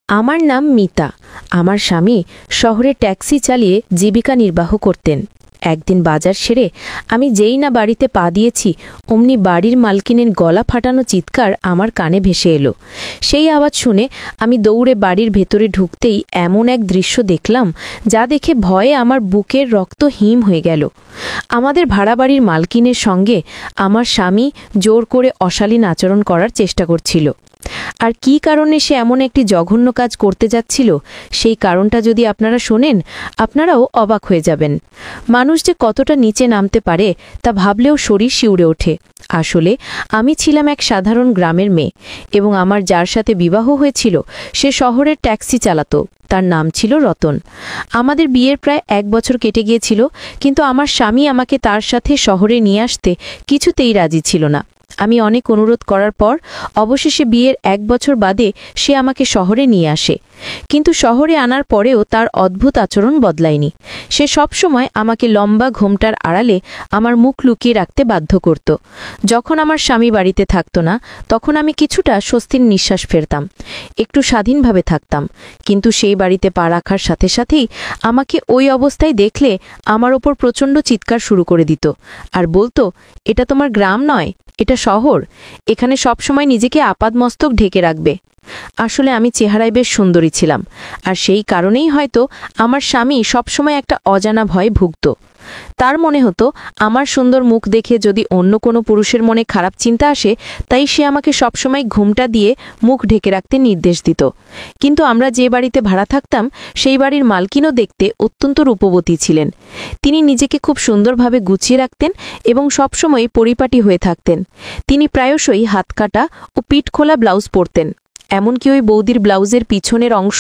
আমার নাম মিতা। আমার স্বামী শহরে ট্যাক্সি চালিয়ে জীবিকা নির্বাহ করতেন। একদিন বাজার সেরে আমি যেই না বাড়িতে পা দিয়েছি, অমনি বাড়ির মালকিনের গলা ফাটানো চিৎকার আমার কানে ভেসে এলো। সেই আওয়াজ শুনে আমি দৌড়ে বাড়ির ভেতরে ঢুকতেই এমন এক দৃশ্য দেখলাম, যা দেখে ভয়ে আমার বুকের রক্ত হিম হয়ে গেল। আমাদের ভাড়া বাড়ির মালকিনের সঙ্গে আমার স্বামী জোর করে অশালীন আচরণ করার চেষ্টা করছিল। আর কী কারণে সে এমন একটি জঘন্য কাজ করতে যাচ্ছিল, সেই কারণটা যদি আপনারা শোনেন, আপনারাও অবাক হয়ে যাবেন। মানুষ যে কতটা নিচে নামতে পারে তা ভাবলেও শরীর শিউরে ওঠে। আসলে আমি ছিলাম এক সাধারণ গ্রামের মেয়ে, এবং আমার যার সাথে বিবাহ হয়েছিল সে শহরের ট্যাক্সি চালাতো। তার নাম ছিল রতন। আমাদের বিয়ের প্রায় 1 বছর কেটে গিয়েছিল, কিন্তু আমার স্বামী আমাকে তার সাথে শহরে নিয়ে আসতে কিছুতেই রাজি ছিল না। আমি অনেক অনুরোধ করার পর অবশেষে বিয়ের 1 বছর বাদে সে আমাকে শহরে নিয়ে আসে। কিন্তু শহরে আনার পরেও তার অদ্ভুত আচরণ বদলায়নি। সে সবসময় আমাকে লম্বা ঘোমটার আড়ালে আমার মুখ লুকিয়ে রাখতে বাধ্য করত। যখন আমার স্বামী বাড়িতে থাকতো না, তখন আমি কিছুটা স্বস্তির নিঃশ্বাস ফেলতাম, একটু স্বাধীনভাবে থাকতাম। কিন্তু সেই বাড়িতে পা রাখার সাথে সাথেই আমাকে ওই অবস্থায় দেখলে আমার ওপর প্রচণ্ড চিৎকার শুরু করে দিত, আর বলতো, এটা তোমার গ্রাম নয়, এটা শহর। এখানে সবসময় নিজেকে আপাদমস্তক ঢেকে রাখবে। আসলে আমি চেহারায় বেশ সুন্দরী ছিলাম, আর সেই কারণেই হয়তো আমার স্বামী সবসময় একটা অজানা ভয়ে ভুগত। তার মনে হতো আমার সুন্দর মুখ দেখে যদি অন্য কোনো পুরুষের মনে খারাপ চিন্তা আসে, তাই সে আমাকে সবসময় ঘুমটা দিয়ে মুখ ঢেকে রাখতে নির্দেশ দিত। কিন্তু আমরা যে বাড়িতে ভাড়া থাকতাম, সেই বাড়ির মালকিনও দেখতে অত্যন্ত রূপবতী ছিলেন। তিনি নিজেকে খুব সুন্দরভাবে গুছিয়ে রাখতেন এবং সবসময় পরিপাটি হয়ে থাকতেন। তিনি প্রায়শই হাতকাটা ও পিঠ খোলা ব্লাউজ পরতেন। এমনকি ওই বৌদির ব্লাউজের পিছনের অংশ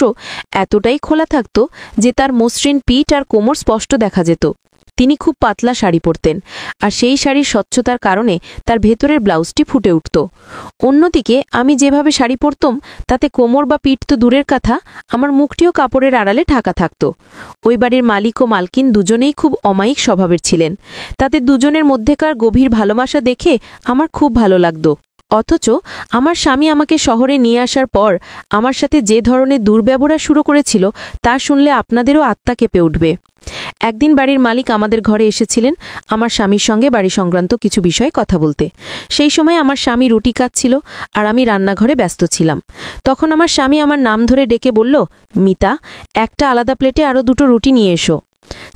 এতটাই খোলা থাকত যে তার মসৃণ পিঠ আর কোমর স্পষ্ট দেখা যেত। তিনি খুব পাতলা শাড়ি পরতেন, আর সেই শাড়ির স্বচ্ছতার কারণে তার ভেতরের ব্লাউজটি ফুটে উঠত। অন্যদিকে আমি যেভাবে শাড়ি পরতাম, তাতে কোমর বা পিঠ তো দূরের কথা, আমার মুখটিও কাপড়ের আড়ালে ঢাকা থাকত। ওই বাড়ির মালিক ও মালকিন দুজনেই খুব অমায়িক স্বভাবের ছিলেন। তাদের দুজনের মধ্যেকার গভীর ভালোবাসা দেখে আমার খুব ভালো লাগত। অথচ আমার স্বামী আমাকে শহরে নিয়ে আসার পর আমার সাথে যে ধরনের দুর্ব্যবহার শুরু করেছিল, তা শুনলে আপনাদেরও আত্মা কেঁপে উঠবে। একদিন বাড়ির মালিক আমাদের ঘরে এসেছিলেন আমার স্বামীর সঙ্গে বাড়ি সংক্রান্ত কিছু বিষয়ে কথা বলতে। সেই সময় আমার স্বামী রুটি কাটছিল, আর আমি রান্নাঘরে ব্যস্ত ছিলাম। তখন আমার স্বামী আমার নাম ধরে ডেকে বলল, মিতা, একটা আলাদা প্লেটে আরও 2টো রুটি নিয়ে এসো।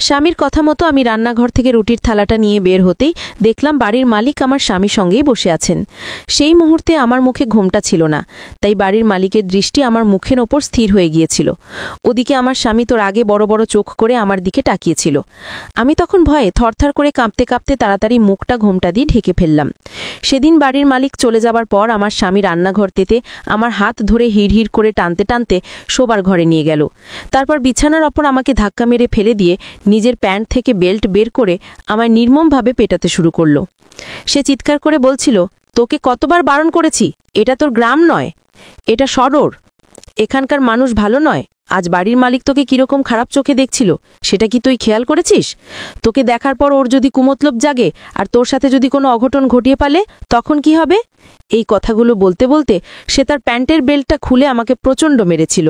স্বামীর কথা মতো আমি রান্নাঘর থেকে রুটির থালাটা নিয়ে বের হতেই দেখলাম বাড়ির মালিক আমার স্বামীর সঙ্গেই বসে আছেন। সেই মুহূর্তে আমার মুখে ঘোমটা ছিল না, তাই বাড়ির মালিকের দৃষ্টি আমার মুখের ওপর স্থির হয়ে গিয়েছিল। ওদিকে আমার স্বামী তোর আগে বড় বড় চোখ করে আমার দিকে তাকিয়েছিল। আমি তখন ভয়ে থরথর করে কাঁপতে কাঁপতে তাড়াতাড়ি মুখটা ঘোমটা দিয়ে ঢেকে ফেললাম। সেদিন বাড়ির মালিক চলে যাবার পর আমার স্বামী রান্নাঘর থেকে আমার হাত ধরে হিড়হিড় করে টানতে টানতে শোবার ঘরে নিয়ে গেল। তারপর বিছানার ওপর আমাকে ধাক্কা মেরে ফেলে দিয়ে নিজের প্যান্ট থেকে বেল্ট বের করে আমায় নির্মমভাবে পেটাতে শুরু করলো। সে চিৎকার করে বলছিল, তোকে কতবার বারণ করেছি, এটা তোর গ্রাম নয়, এটা শহর। এখানকার মানুষ ভালো নয়। আজ বাড়ির মালিক তোকে কিরকম খারাপ চোখে দেখছিল, সেটা কি তুই খেয়াল করেছিস? তোকে দেখার পর ওর যদি কুমতলব জাগে আর তোর সাথে যদি কোনো অঘটন ঘটিয়ে পালে, তখন কি হবে? এই কথাগুলো বলতে বলতে সে তার প্যান্টের বেল্টটা খুলে আমাকে প্রচণ্ড মেরেছিল।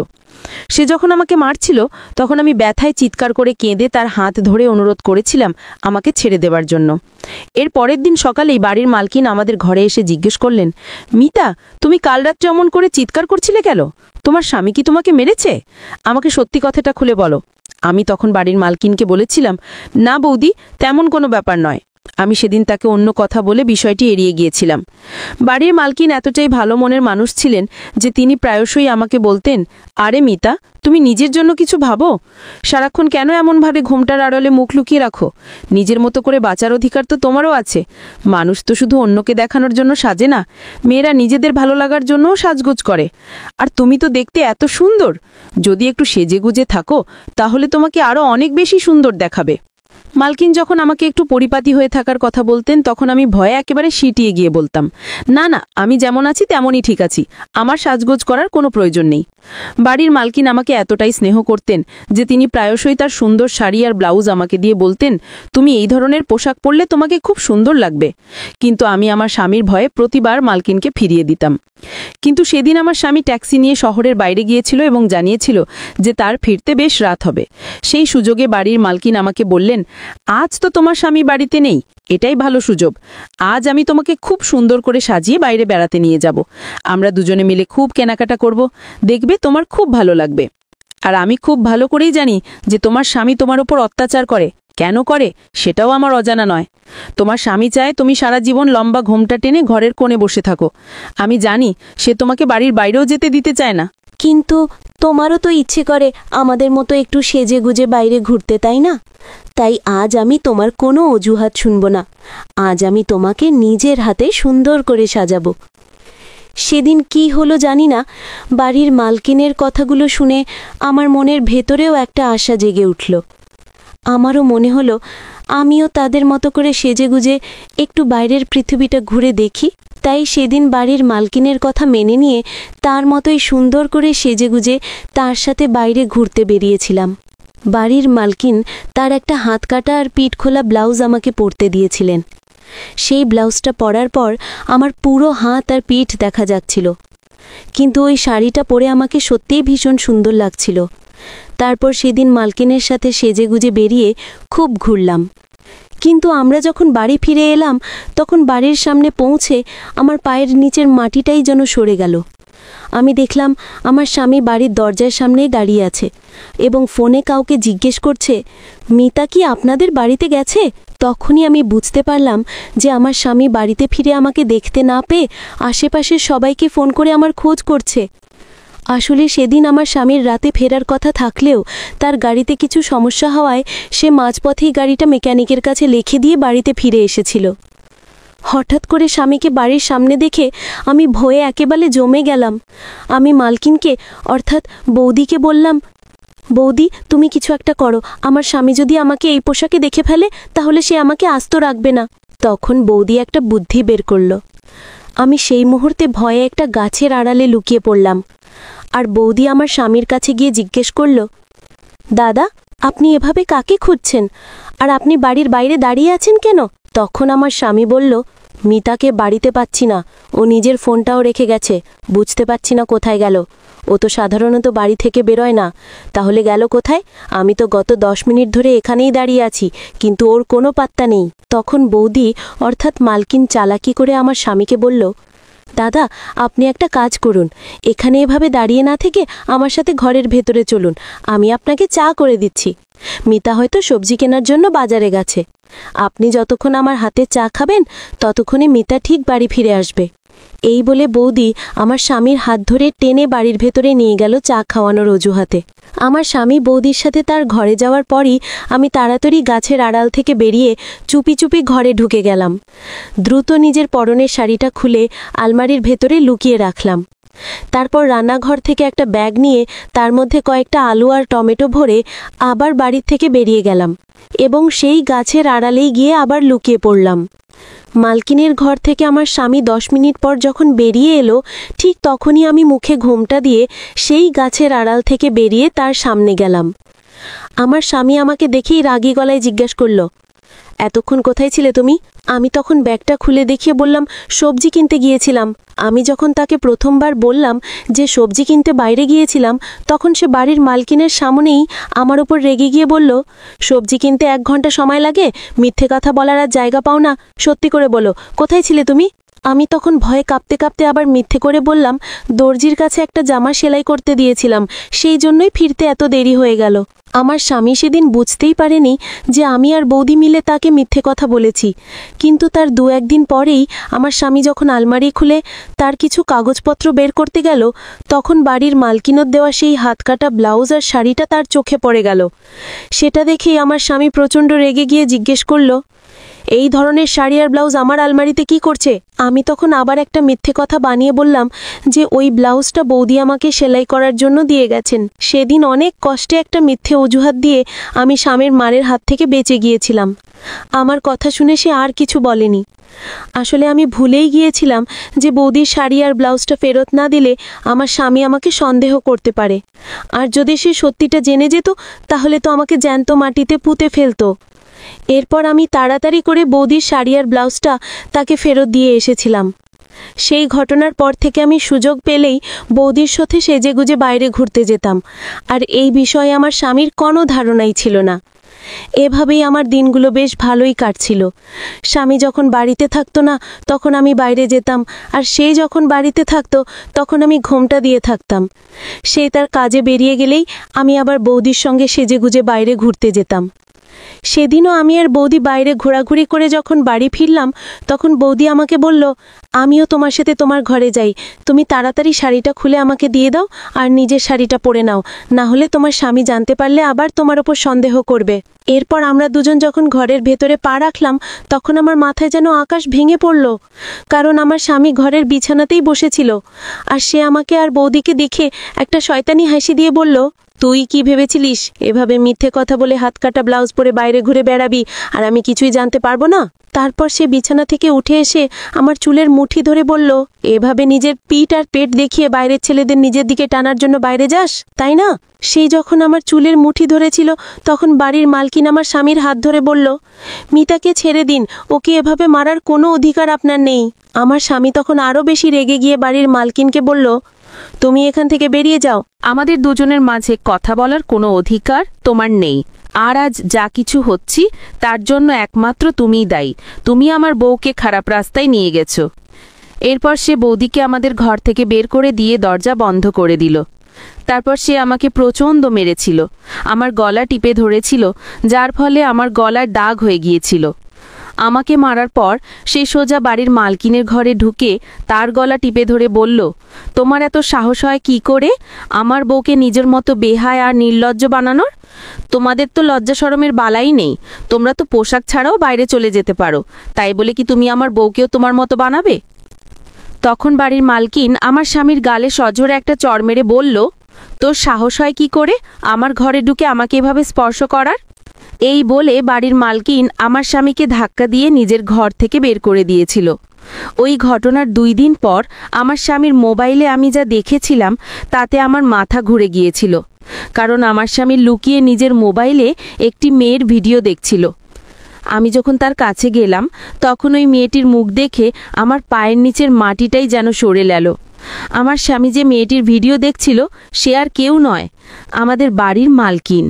সে যখন আমাকে মারছিল, তখন আমি ব্যথায় চিৎকার করে কেঁদে তার হাত ধরে অনুরোধ করেছিলাম আমাকে ছেড়ে দেবার জন্য। এর পরের দিন সকালেই বাড়ির মালকিন আমাদের ঘরে এসে জিজ্ঞেস করলেন, মিতা, তুমি কাল রাত্রে অমন করে চিৎকার করছিলে কেন? তোমার স্বামী কি তোমাকে মেরেছে? আমাকে সত্যি কথাটা খুলে বলো। আমি তখন বাড়ির মালকিনকে বলেছিলাম, না বৌদি, তেমন কোনো ব্যাপার নয়। আমি সেদিন তাকে অন্য কথা বলে বিষয়টি এড়িয়ে গিয়েছিলাম। বাড়ির মালকিন এতটাই ভালো মনের মানুষ ছিলেন যে তিনি প্রায়শই আমাকে বলতেন, আরে মিতা, তুমি নিজের জন্য কিছু ভাবো। সারাক্ষণ কেন এমনভাবে ঘোমটার আড়ালে মুখ লুকিয়ে রাখো? নিজের মতো করে বাঁচার অধিকার তো তোমারও আছে। মানুষ তো শুধু অন্যকে দেখানোর জন্য সাজে না, মেয়েরা নিজেদের ভালো লাগার জন্যও সাজগোজ করে। আর তুমি তো দেখতে এত সুন্দর, যদি একটু সেজেগুজে থাকো তাহলে তোমাকে আরও অনেক বেশি সুন্দর দেখাবে। মালকিন যখন আমাকে একটু পরিপাটি হয়ে থাকার কথা বলতেন তখন আমি ভয়ে একেবারে সিটিয়ে গিয়ে বলতাম, না না, আমি যেমন আছি তেমনই ঠিক আছি, আমার সাজগোজ করার কোনো প্রয়োজন নেই। বাড়ির মালকিন আমাকে এতটাই স্নেহ করতেন যে তিনি প্রায়শই তার সুন্দর শাড়ি আর ব্লাউজ আমাকে দিয়ে বলতেন, তুমি এই ধরনের পোশাক পরলে তোমাকে খুব সুন্দর লাগবে। কিন্তু আমি আমার স্বামীর ভয়ে প্রতিবার মালকিনকে ফিরিয়ে দিতাম। কিন্তু সেদিন আমার স্বামী ট্যাক্সি নিয়ে শহরের বাইরে গিয়েছিল এবং জানিয়েছিল যে তার ফিরতে বেশ রাত হবে। সেই সুযোগে বাড়ির মালকিন আমাকে বললেন, আজ তো তোমার স্বামী বাড়িতে নেই, এটাই ভালো সুযোগ। আজ আমি তোমাকে খুব সুন্দর করে সাজিয়ে বাইরে বেড়াতে নিয়ে যাব। আমরা দুজনে মিলে খুব কেনাকাটা করব, দেখবে তোমার খুব ভালো লাগবে। আর আমি খুব ভালো করেই জানি যে তোমার স্বামী তোমার ওপর অত্যাচার করে। কেন করে সেটাও আমার অজানা নয়। তোমার স্বামী চায় তুমি সারা জীবন লম্বা ঘোমটা টেনে ঘরের কোণে বসে থাকো। আমি জানি সে তোমাকে বাড়ির বাইরেও যেতে দিতে চায় না। কিন্তু তোমারও তো ইচ্ছে করে আমাদের মতো একটু সেজে গুজে বাইরে ঘুরতে, তাই না? তাই আজ আমি তোমার কোনো অজুহাত শুনব না। আজ আমি তোমাকে নিজের হাতে সুন্দর করে সাজাবো। সেদিন কি হলো জানি না, বাড়ির মালকিনের কথাগুলো শুনে আমার মনের ভেতরেও একটা আশা জেগে উঠল। আমারও মনে হলো আমিও তাদের মতো করে সেজেগুজে একটু বাইরের পৃথিবীটা ঘুরে দেখি। তাই সেদিন বাড়ির মালকিনের কথা মেনে নিয়ে তার মতোই সুন্দর করে সেজেগুজে তার সাথে বাইরে ঘুরতে বেরিয়েছিলাম। বাড়ির মালকিন তার একটা হাত কাটা আর পিঠ খোলা ব্লাউজ আমাকে পরতে দিয়েছিলেন। সেই ব্লাউজটা পরার পর আমার পুরো হাত আর পিঠ দেখা যাচ্ছিল, কিন্তু ওই শাড়িটা পরে আমাকে সত্যিই ভীষণ সুন্দর লাগছিল। তারপর সেদিন মালকিনের সাথে সেজেগুজে বেরিয়ে খুব ঘুরলাম। কিন্তু আমরা যখন বাড়ি ফিরে এলাম তখন বাড়ির সামনে পৌঁছে আমার পায়ের নিচের মাটিটাই যেন সরে গেল। আমি দেখলাম আমার স্বামী বাড়ির দরজার সামনেই দাঁড়িয়ে আছে এবং ফোনে কাউকে জিজ্ঞেস করছে, মিতা কি আপনাদের বাড়িতে গেছে? তখনই আমি বুঝতে পারলাম যে আমার স্বামী বাড়িতে ফিরে আমাকে দেখতে না পেয়ে আশেপাশের সবাইকে ফোন করে আমার খোঁজ করছে। আসলে সেদিন আমার স্বামীর রাতে ফেরার কথা থাকলেও তার গাড়িতে কিছু সমস্যা হওয়ায় সে মাঝপথেই গাড়িটা মেকানিকের কাছে লিখে দিয়ে বাড়িতে ফিরে এসেছিল। হঠাৎ করে স্বামীকে বাড়ির সামনে দেখে আমি ভয়ে একেবারে জমে গেলাম। আমি মালকিনকে অর্থাৎ বৌদিকে বললাম, বৌদি তুমি কিছু একটা করো, আমার স্বামী যদি আমাকে এই পোশাকে দেখে ফেলে তাহলে সে আমাকে আস্ত রাখবে না। তখন বৌদি একটা বুদ্ধি বের করল। আমি সেই মুহূর্তে ভয়ে একটা গাছের আড়ালে লুকিয়ে পড়লাম। আর বৌদি আমার স্বামীর কাছে গিয়ে জিজ্ঞেস করল, দাদা আপনি এভাবে কাকে খুঁজছেন আর আপনি বাড়ির বাইরে দাঁড়িয়ে আছেন কেন? তখন আমার স্বামী বলল, মিতাকে বাড়িতে পাচ্ছি না, ও নিজের ফোনটাও রেখে গেছে, বুঝতে পারছি না কোথায় গেল। ও তো সাধারণত বাড়ি থেকে বেরোয় না, তাহলে গেল কোথায়? আমি তো গত 10 মিনিট ধরে এখানেই দাঁড়িয়ে আছি, কিন্তু ওর কোনো পাত্তা নেই। তখন বৌদি অর্থাৎ মালকিন চালাকি করে আমার স্বামীকে বলল, দাদা আপনি একটা কাজ করুন, এখানে এভাবে দাঁড়িয়ে না থেকে আমার সাথে ঘরের ভেতরে চলুন, আমি আপনাকে চা করে দিচ্ছি। মিতা হয়তো সবজি কেনার জন্য বাজারে গেছে। আপনি যতক্ষণ আমার হাতে চা খাবেন ততক্ষণে মিতা ঠিক বাড়ি ফিরে আসবে। এই বলে বৌদি আমার স্বামীর হাত ধরে টেনে বাড়ির ভেতরে নিয়ে গেল চা খাওয়ানোর অজুহাতে। আমার স্বামী বৌদির সাথে তার ঘরে যাওয়ার পরই আমি তাড়াতাড়ি গাছের আড়াল থেকে বেরিয়ে চুপি চুপি ঘরে ঢুকে গেলাম। দ্রুত নিজের পরনের শাড়িটা খুলে আলমারির ভেতরে লুকিয়ে রাখলাম। তারপর রান্নাঘর থেকে একটা ব্যাগ নিয়ে তার মধ্যে কয়েকটা আলু আর টমেটো ভরে আবার বাড়ির থেকে বেরিয়ে গেলাম এবং সেই গাছের আড়ালেই গিয়ে আবার লুকিয়ে পড়লাম। মালকিনের ঘর থেকে আমার স্বামী 10 মিনিট পর যখন বেরিয়ে এলো ঠিক তখনই আমি মুখে ঘোমটা দিয়ে সেই গাছের আড়াল থেকে বেরিয়ে তার সামনে গেলাম। আমার স্বামী আমাকে দেখেই রাগী গলায় জিজ্ঞাসা করল, এতক্ষণ কোথায় ছিলে তুমি? আমি তখন ব্যাগটা খুলে দেখিয়ে বললাম, সবজি কিনতে গিয়েছিলাম। আমি যখন তাকে প্রথমবার বললাম যে সবজি কিনতে বাইরে গিয়েছিলাম তখন সে বাড়ির মালকিনের সামনেই আমার ওপর রেগে গিয়ে বলল, সবজি কিনতে 1 ঘন্টা সময় লাগে, মিথ্যে কথা বলার আর জায়গা পাও না, সত্যি করে বলো কোথায় ছিলে তুমি? আমি তখন ভয়ে কাঁপতে কাঁপতে আবার মিথ্যে করে বললাম, দর্জির কাছে একটা জামা সেলাই করতে দিয়েছিলাম, সেই জন্যই ফিরতে এত দেরি হয়ে গেল। আমার স্বামী সেদিন বুঝতেই পারেনি যে আমি আর বৌদি মিলে তাকে মিথ্যে কথা বলেছি, কিন্তু তার 2-1 দিন পরেই আমার স্বামী যখন আলমারি খুলে তার কিছু কাগজপত্র বের করতে গেল তখন বাড়ির মালকিনত দেওয়া সেই হাতকাটা ব্লাউজ আর শাড়িটা তার চোখে পড়ে গেল। সেটা দেখেই আমার স্বামী প্রচণ্ড রেগে গিয়ে জিজ্ঞেস করল, এই ধরনের শাড়ি আর ব্লাউজ আমার আলমারিতে কি করছে? আমি তখন আবার একটা মিথ্যে কথা বানিয়ে বললাম যে ওই ব্লাউজটা বৌদি আমাকে সেলাই করার জন্য দিয়ে গেছেন। সেদিন অনেক কষ্টে একটা মিথ্যে অজুহাত দিয়ে আমি স্বামীর মারের হাত থেকে বেঁচে গিয়েছিলাম। আমার কথা শুনে সে আর কিছু বলেনি। আসলে আমি ভুলেই গিয়েছিলাম যে বৌদির শাড়ি আর ব্লাউজটা ফেরত না দিলে আমার স্বামী আমাকে সন্দেহ করতে পারে, আর যদি সে সত্যিটা জেনে যেত তাহলে তো আমাকে জ্যান্ত মাটিতে পুঁতে ফেলতো। এরপর আমি তাড়াতাড়ি করে বৌদির শাড়ি আর ব্লাউজটা তাকে ফেরত দিয়ে এসেছিলাম। সেই ঘটনার পর থেকে আমি সুযোগ পেলেই বৌদির সাথে সেজেগুজে বাইরে ঘুরতে যেতাম, আর এই বিষয়ে আমার স্বামীর কোনো ধারণাই ছিল না। এভাবেই আমার দিনগুলো বেশ ভালোই কাটছিল। স্বামী যখন বাড়িতে থাকতো না তখন আমি বাইরে যেতাম, আর সে যখন বাড়িতে থাকতো তখন আমি ঘোমটা দিয়ে থাকতাম। সে তার কাজে বেরিয়ে গেলেই আমি আবার বৌদির সঙ্গে সেজেগুজে বাইরে ঘুরতে যেতাম। সেদিনও আমি আর বৌদি বাইরে ঘোরাঘুরি করে যখন বাড়ি ফিরলাম তখন বৌদি আমাকে বলল, আমিও তোমার সাথে তোমার ঘরে যাই, তুমি তাড়াতাড়ি শাড়িটা খুলে আমাকে দিয়ে দাও আর নিজের শাড়িটা পরে নাও, না হলে তোমার স্বামী জানতে পারলে আবার তোমার ওপর সন্দেহ করবে। এরপর আমরা দুজন যখন ঘরের ভেতরে পা রাখলাম তখন আমার মাথায় যেন আকাশ ভেঙে পড়ল, কারণ আমার স্বামী ঘরের বিছানাতেই বসেছিল, আর সে আমাকে আর বৌদিকে দেখে একটা শয়তানি হাসি দিয়ে বলল, তুই কি ভেবেছিলিস এভাবে মিথ্যে কথা বলে হাত কাটা ব্লাউজ পরে বাইরে ঘুরে বেড়াবি আর আমি কিছুই জানতে পারবো না? তারপর সে বিছানা থেকে উঠে এসে আমার চুলের মুঠি ধরে বলল, এভাবে নিজের পিঠ আর পেট দেখিয়ে বাইরের ছেলেদের নিজের দিকে টানার জন্য বাইরে যাস, তাই না? সেই যখন আমার চুলের মুঠি ধরেছিল তখন বাড়ির মালকিন আমার স্বামীর হাত ধরে বলল, মিতাকে ছেড়ে দিন, ওকে এভাবে মারার কোনো অধিকার আপনার নেই। আমার স্বামী তখন আরও বেশি রেগে গিয়ে বাড়ির মালকিনকে বলল, তুমি এখান থেকে বেরিয়ে যাও, আমাদের দুজনের মাঝে কথা বলার কোনো অধিকার তোমার নেই। আর আজ যা কিছু হচ্ছি তার জন্য একমাত্র তুমিই দায়ী। তুমি আমার বউকে খারাপ রাস্তায় নিয়ে গেছো। এরপর সে বৌদিকে আমাদের ঘর থেকে বের করে দিয়ে দরজা বন্ধ করে দিল। তারপর সে আমাকে প্রচণ্ড মেরেছিল, আমার গলা টিপে ধরেছিল, যার ফলে আমার গলার দাগ হয়ে গিয়েছিল। আমাকে মারার পর সে সোজা বাড়ির মালকিনের ঘরে ঢুকে তার গলা টিপে ধরে বলল, তোমার এত সাহস হয় কি করে আমার বউকে নিজের মতো বেহায় আর নির্লজ্জ বানানোর? তোমাদের তো লজ্জা শরমের বালাই নেই, তোমরা তো পোশাক ছাড়াও বাইরে চলে যেতে পারো, তাই বলে কি তুমি আমার বউকেও তোমার মতো বানাবে? তখন বাড়ির মালকিন আমার স্বামীর গালে সজোরে একটা চড় মেরে বলল, তোর সাহস হয় কি করে আমার ঘরে ঢুকে আমাকে এভাবে স্পর্শ করার? এই বলে বাড়ির মালকিন আমার স্বামীকে ধাক্কা দিয়ে নিজের ঘর থেকে বের করে দিয়েছিল। ওই ঘটনার 2 দিন পর আমার স্বামীর মোবাইলে আমি যা দেখেছিলাম তাতে আমার মাথা ঘুরে গিয়েছিল, কারণ আমার স্বামী লুকিয়ে নিজের মোবাইলে একটি মেয়ের ভিডিও দেখছিল। আমি যখন তার কাছে গেলাম তখন ওই মেয়েটির মুখ দেখে আমার পায়ের নিচের মাটিটাই যেন সরে গেল। আমার স্বামী যে মেয়েটির ভিডিও দেখছিল সে আর কেউ নয়, আমাদের বাড়ির মালকিন।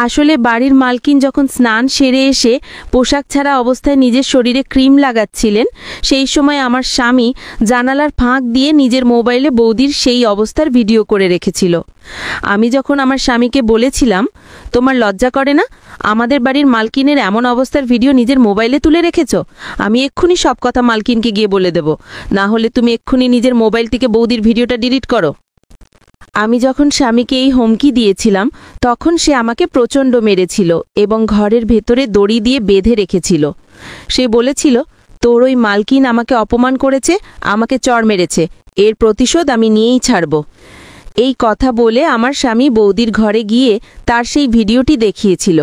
আসলে বাড়ির মালকিন যখন স্নান সেরে এসে পোশাক ছাড়া অবস্থায় নিজের শরীরে ক্রিম লাগাচ্ছিলেন, সেই সময় আমার স্বামী জানালার ফাঁক দিয়ে নিজের মোবাইলে বৌদির সেই অবস্থার ভিডিও করে রেখেছিল। আমি যখন আমার স্বামীকে বলেছিলাম, তোমার লজ্জা করে না আমাদের বাড়ির মালকিনের এমন অবস্থার ভিডিও নিজের মোবাইলে তুলে রেখেছ? আমি এক্ষুনি সব কথা মালকিনকে গিয়ে বলে দেব, না হলে তুমি এক্ষুনি নিজের মোবাইল থেকে বৌদির ভিডিওটা ডিলিট করো। আমি যখন স্বামীকে এই হুমকি দিয়েছিলাম তখন সে আমাকে প্রচণ্ড মেরেছিল এবং ঘরের ভেতরে দড়ি দিয়ে বেঁধে রেখেছিল। সে বলেছিল, তোর ওই মালকিন আমাকে অপমান করেছে, আমাকে চড় মেরেছে, এর প্রতিশোধ আমি নিয়েই ছাড়ব। এই কথা বলে আমার স্বামী বৌদির ঘরে গিয়ে তার সেই ভিডিওটি দেখিয়েছিল।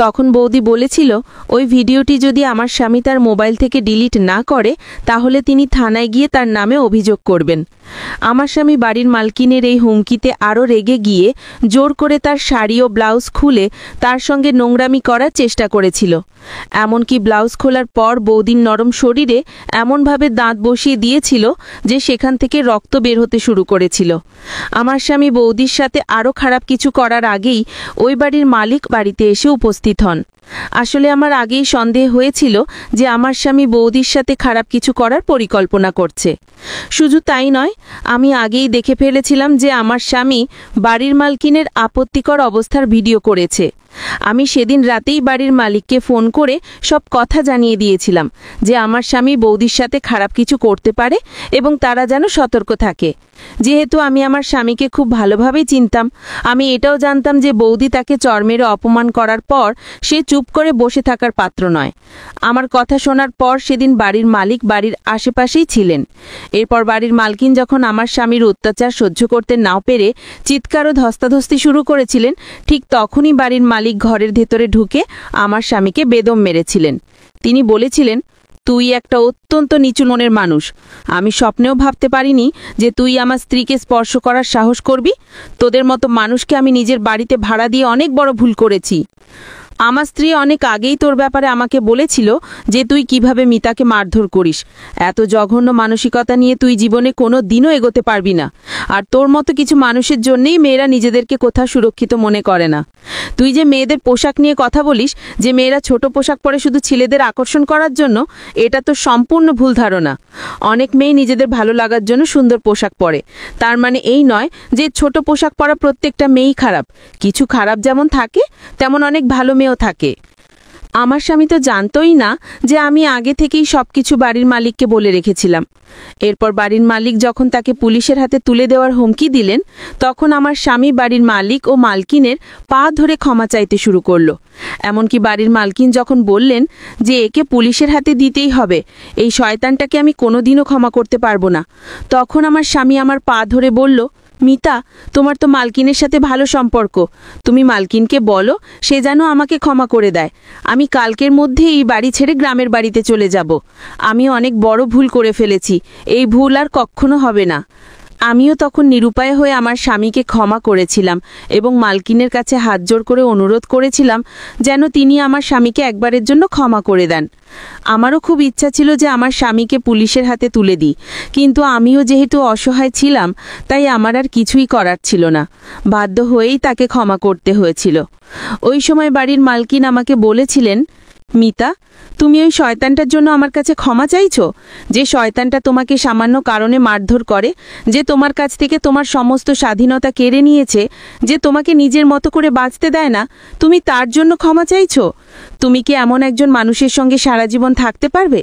তখন বৌদি বলেছিল, ওই ভিডিওটি যদি আমার স্বামী তার মোবাইল থেকে ডিলিট না করে তাহলে তিনি থানায় গিয়ে তার নামে অভিযোগ করবেন। আমার স্বামী বাড়ির মালকিনের এই হুমকিতে আরও রেগে গিয়ে জোর করে তার শাড়ি ও ব্লাউজ খুলে তার সঙ্গে নোংরামি করার চেষ্টা করেছিল। এমনকি ব্লাউজ খোলার পর বৌদির নরম শরীরে এমনভাবে দাঁত বসিয়ে দিয়েছিল যে সেখান থেকে রক্ত বের হতে শুরু করেছিল। আমার স্বামী বৌদির সাথে আরও খারাপ কিছু করার আগেই ওই বাড়ির মালিক বাড়িতে এসে উপস্থিত হন। আসলে আমার আগেই সন্দেহ হয়েছিল যে আমার স্বামী বৌদির সাথে খারাপ কিছু করার পরিকল্পনা করছে। শুধু তাই নয়, আমি আগেই দেখে ফেলেছিলাম যে আমার স্বামী বাড়ির মালকিনের আপত্তিকর অবস্থার ভিডিও করেছে। আমি সেদিন রাতেই বাড়ির মালিককে ফোন করে সব কথা জানিয়ে দিয়েছিলাম যে আমার স্বামী বৌদির সাথে খারাপ কিছু করতে পারে এবং তারা যেন সতর্ক থাকে। যেহেতু আমি আমার স্বামীকে খুব ভালোভাবেই চিনতাম, আমি এটাও জানতাম যে বৌদি তাকে চর মেরে অপমান করার পর সে চুপ করে বসে থাকার পাত্র নয়। আমার কথা শোনার পর সেদিন বাড়ির মালিক বাড়ির আশেপাশেই ছিলেন। এরপর বাড়ির মালকিন যখন আমার স্বামীর অত্যাচার সহ্য করতে না পেরে চিৎকার ও ধস্তাধস্তি শুরু করেছিলেন, ঠিক তখনই বাড়ির মালিক ঘরের ভেতরে ঢুকে আমার স্বামীকে বেদম মেরেছিলেন। তিনি বলেছিলেন, তুই একটা অত্যন্ত নিচু মনের মানুষ। আমি স্বপ্নেও ভাবতে পারিনি যে তুই আমার স্ত্রীকে স্পর্শ করার সাহস করবি। তোদের মতো মানুষকে আমি নিজের বাড়িতে ভাড়া দিয়ে অনেক বড় ভুল করেছি। আমার স্ত্রী অনেক আগেই তোর ব্যাপারে আমাকে বলেছিল যে তুই কিভাবে মিতাকে মারধর করিস। এত জঘন্য মানসিকতা নিয়ে তুই জীবনে কোনো দিনও এগোতে পারবি না। আর তোর মতো কিছু মানুষের জন্যেই মেয়েরা নিজেদেরকে কোথাও সুরক্ষিত মনে করে না। তুই যে মেয়েদের পোশাক নিয়ে কথা বলিস, যে মেয়েরা ছোট পোশাক পরে শুধু ছেলেদের আকর্ষণ করার জন্য, এটা তো সম্পূর্ণ ভুল ধারণা। অনেক মেয়ে নিজেদের ভালো লাগার জন্য সুন্দর পোশাক পরে। তার মানে এই নয় যে ছোট পোশাক পরা প্রত্যেকটা মেয়েই খারাপ। কিছু খারাপ যেমন থাকে, তেমন অনেক ভালো মেয়েও থাকে। আমার স্বামী তো জানতই না যে আমি আগে থেকেই সবকিছু বাড়ির মালিককে বলে রেখেছিলাম। এরপর বাড়ির মালিক যখন তাকে পুলিশের হাতে তুলে দেওয়ার হুমকি দিলেন, তখন আমার স্বামী বাড়ির মালিক ও মালকিনের পা ধরে ক্ষমা চাইতে শুরু করলো। এমনকি বাড়ির মালকিন যখন বললেন যে একে পুলিশের হাতে দিতেই হবে, এই শয়তানটাকে আমি কোনোদিনও ক্ষমা করতে পারবো না, তখন আমার স্বামী আমার পা ধরে বলল, মিতা, তোমার তো মালকিনের সাথে ভালো সম্পর্ক। তুমি মালকিনকে বলো সে যেন আমাকে ক্ষমা করে দেয়। আমি কালকের মধ্যে এই বাড়ি ছেড়ে গ্রামের বাড়িতে চলে যাব। আমি অনেক বড় ভুল করে ফেলেছি। এই ভুল আর কখনো হবে না। আমিও তখন নিরুপায় হয়ে আমার স্বামীকে ক্ষমা করেছিলাম এবং মালকিনের কাছে হাত জোড় করে অনুরোধ করেছিলাম যেন তিনি আমার স্বামীকে একবারের জন্য ক্ষমা করে দেন। আমারও খুব ইচ্ছা ছিল যে আমার স্বামীকে পুলিশের হাতে তুলে দিই, কিন্তু আমিও যেহেতু অসহায় ছিলাম, তাই আমার আর কিছুই করার ছিল না। বাধ্য হয়েই তাকে ক্ষমা করতে হয়েছিল। ওই সময় বাড়ির মালকিন আমাকে বলেছিলেন, মিতা, তুমি ওই শয়তানটার জন্য আমার কাছে ক্ষমা চাইছো? যে শয়তানটা তোমাকে সামান্য কারণে মারধর করে, যে তোমার কাছ থেকে তোমার সমস্ত স্বাধীনতা কেড়ে নিয়েছে, যে তোমাকে নিজের মতো করে বাঁচতে দেয় না, তুমি তার জন্য ক্ষমা চাইছো? তুমি কি এমন একজন মানুষের সঙ্গে সারা জীবন থাকতে পারবে?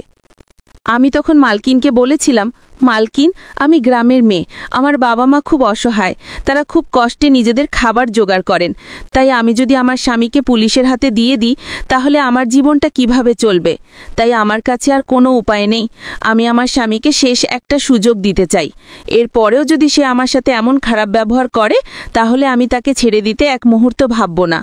আমি তখন মালকিনকে বলেছিলাম, মালকিন, আমি গ্রামের মেয়ে। আমার বাবা মা খুব অসহায়। তারা খুব কষ্টে নিজেদের খাবার জোগাড় করেন। তাই আমি যদি আমার স্বামীকে পুলিশের হাতে দিয়ে দিই, তাহলে আমার জীবনটা কিভাবে চলবে? তাই আমার কাছে আর কোনো উপায় নেই। আমি আমার স্বামীকে শেষ একটা সুযোগ দিতে চাই। এরপরেও যদি সে আমার সাথে এমন খারাপ ব্যবহার করে, তাহলে আমি তাকে ছেড়ে দিতে এক মুহূর্ত ভাবব না।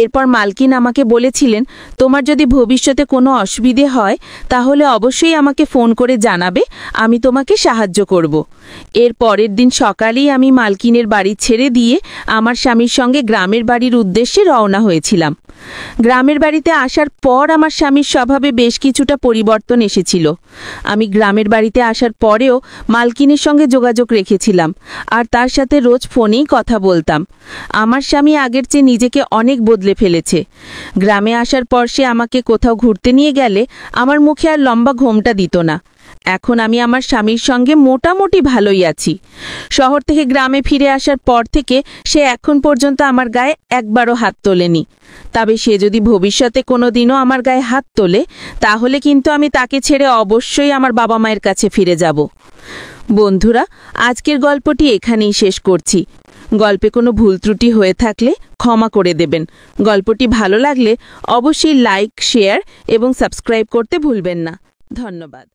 এরপর মালকিন আমাকে বলেছিলেন, তোমার যদি ভবিষ্যতে কোনো অসুবিধে হয়, তাহলে অবশ্যই আমাকে ফোন করে জানাবে, আমি তোমাকে সাহায্য করব। এর পরের দিন সকালেই আমি মালকিনের বাড়ি ছেড়ে দিয়ে আমার স্বামীর সঙ্গে গ্রামের বাড়ির উদ্দেশ্যে রওনা হয়েছিলাম। গ্রামের বাড়িতে আসার পর আমার স্বামীর স্বভাবে বেশ কিছুটা পরিবর্তন এসেছিল। আমি গ্রামের বাড়িতে আসার পরেও মালকিনের সঙ্গে যোগাযোগ রেখেছিলাম, আর তার সাথে রোজ ফোনেই কথা বলতাম। আমার স্বামী আগের চেয়ে নিজেকে অনেক বদলে ফেলেছে। গ্রামে আসার পর সে আমাকে কোথাও ঘুরতে নিয়ে গেলে আমার মুখে আর লম্বা ঘোমটা দিত না। এখন আমি আমার স্বামীর সঙ্গে মোটামুটি ভালোই আছি। শহর থেকে গ্রামে ফিরে আসার পর থেকে সে এখন পর্যন্ত আমার গায়ে একবারও হাত তোলেনি। তবে সে যদি ভবিষ্যতে কোনো দিনও আমার গায়ে হাত তোলে, তাহলে কিন্তু আমি তাকে ছেড়ে অবশ্যই আমার বাবা মায়ের কাছে ফিরে যাব। বন্ধুরা, আজকের গল্পটি এখানেই শেষ করছি। গল্পে কোনো ভুল ত্রুটি হয়ে থাকলে ক্ষমা করে দেবেন। গল্পটি ভালো লাগলে অবশ্যই লাইক, শেয়ার এবং সাবস্ক্রাইব করতে ভুলবেন না। ধন্যবাদ।